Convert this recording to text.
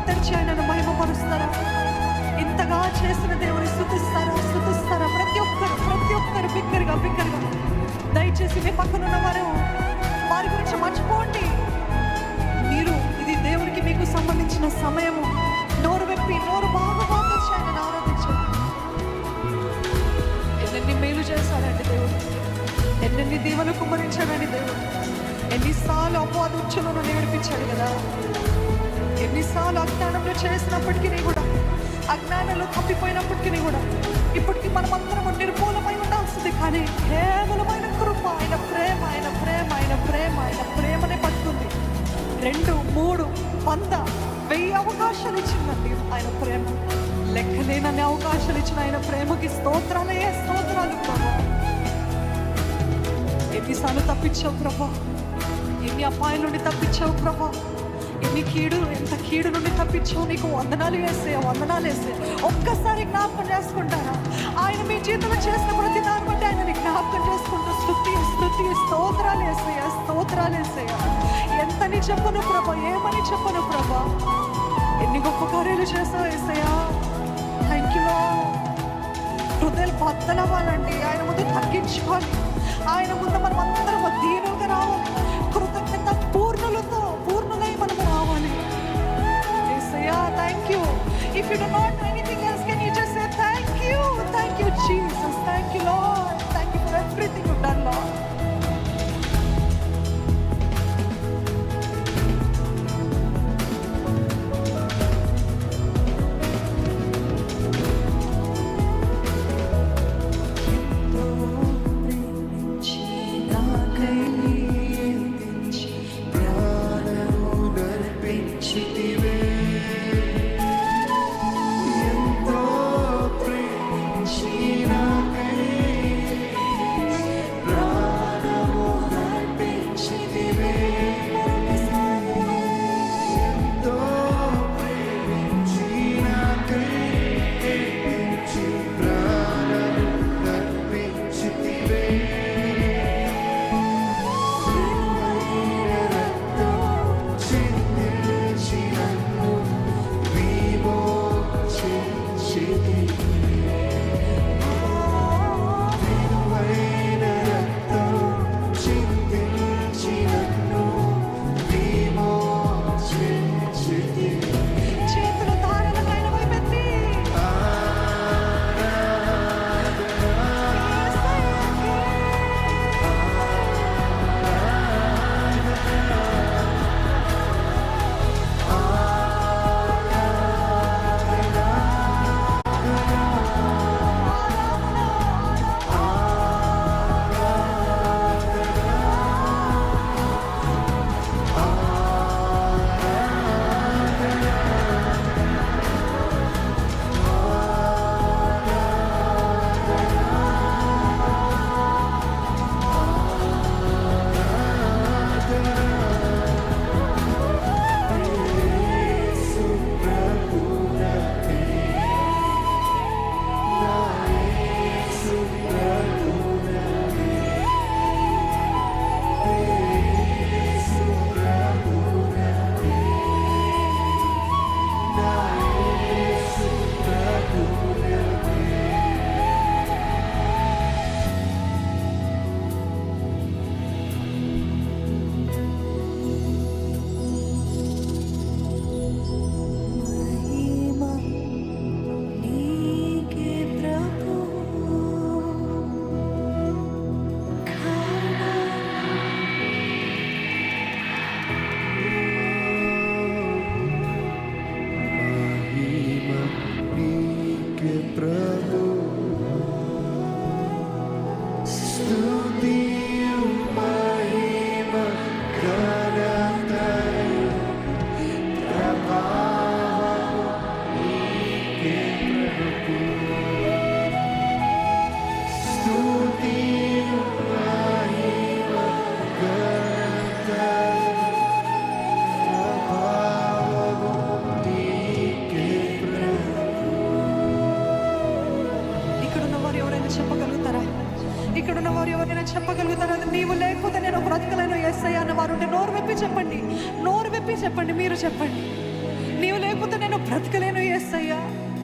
తెరిచి ఆయనను మహిమపరుస్తారా? ఇంతగా చేసిన దేవుని స్తుతిస్తారా? ప్రతి ఒక్కరు బిగ్గరగా దయచేసి మీ పక్కనున్న వారి గురించి మర్చిపోండి. ఇది దేవునికి మీకు సంబంధించిన సమయము. నోరు బాగా తెరిచి ఆయనను ఆరాధించండి. ఎన్నెన్ని మేలు చేశాడండి దేవుడు, ఎన్నెన్ని దీవెనలు కుమ్మరించాడండి దేవుడు. ఎన్నిసార్లు అపవాది ఉచ్చులను నేర్పించాడు కదా, ఎన్నిసార్లు అజ్ఞానంలో చేసినప్పటికీ కూడా, అజ్ఞానంలో తప్పిపోయినప్పటికీ కూడా, ఇప్పటికీ మనమందరం నిర్మూలమై ఉండాల్సింది. కానీ కేవలమైన కృప, ఆయన ప్రేమనే పట్టుకుంది. 2, 3, 100, 1000 అవకాశాలు ఇచ్చిందండి ఆయన ప్రేమ. లెక్కలేనన్ని అవకాశాలు ఇచ్చిన ఆయన ప్రేమకి స్తోత్రాలు ప్రభా. ఎన్నిసార్లు తప్పించావు ప్రభా, ఎన్ని అపాయాల నుండి తప్పించావు ప్రభా, ఎంత కీడు నుండి తప్పించావు. నీకు వందనాలు వేసేయ. ఒక్కసారి జ్ఞాపకం చేసుకుంటారా? ఆయన మీ జీవితంలో చేసిన ప్రతి దాన్ని బట్టి ఆయనని జ్ఞాపకం చేసుకుంటూ స్తుతి స్తోత్రాలు వేసేయ. ఎంతని చెప్పను ప్రభా, ఏమని చెప్పను ప్రభా. ఎన్ని గొప్ప కార్యాలు చేసావు వేసేయా. Thank you lord. హృదయాలు బద్దలవ్వాలండి, ఆయన ముందు తగ్గించుకోవాలి. ఆయన ముందు మనం అందరం దీనులుగా రావాలి. కృతజ్ఞత పూర్ణులై మనం రావాలి. యేసయ్యా thank you. If you do not know anything else, can you just say thank you Jesus, thank you Lord, thank you for everything you done Lord. చెప్పండి, మీరు చెప్పండి. నీవు లేకపోతే నేను బ్రతకలేను యేసయ్యా.